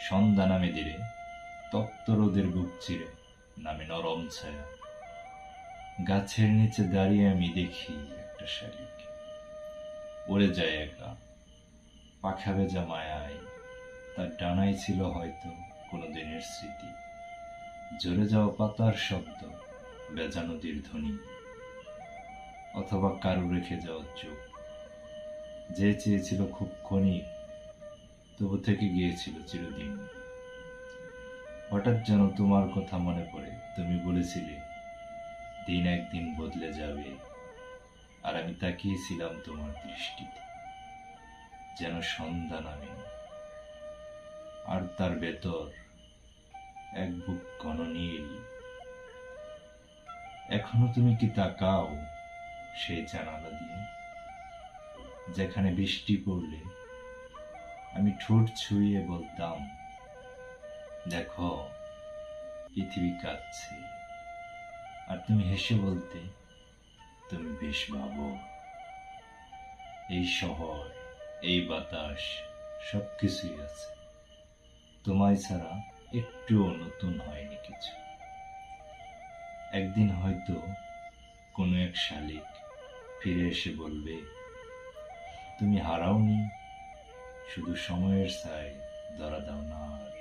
সন্ধ্যা নামে ধীরে, তপ্ত রোদের বুক চিরে নামে নরম ছায়া। গাছের নিচে দাঁড়িয়ে আমি দেখি একটা শালিক উড়ে যায় একা, পাখা ভেজা মায়ায়। তার ডানায় ছিল হয়তো কোনো দিনের স্মৃতি, ঝরে যাওয়া পাতার শব্দ, ভেজা নদীর ধ্বনি, অথবা কারু রেখে যাওয়ার চোখ। যে চেয়েছিল খুব ক্ষণিক, তবু থেকে গিয়েছিল চিরদিন। হঠাৎ যেন তোমার কথা মনে পড়ে, তুমি বলেছিলে দিন একদিন বদলে যাবে, আর আমি তাকিয়েছিলাম তোমার দৃষ্টিতে, যেন সন্ধ্যা নামে, আর তার ভেতর এক বুক ঘন নীল। এখনো তুমি কি তাকাও সেই জানালা দিয়ে, যেখানে বৃষ্টি পড়লে আমি ঠোঁট ছুঁয়ে বলতাম, দেখো পৃথিবী কাঁদছে, আর তুমি হেসে বলতে, তুমি বেশ ভাবো। এই শহর, এই বাতাস, সবকিছুই আছে, তোমায় ছাড়া একটুও নতুন হয়নি কিছু। একদিন হয়তো কোনো এক শালিক ফিরে এসে বলবে, তুমি হারাওনি, শুধু সময়ের ছায় ধরা দাও না আর।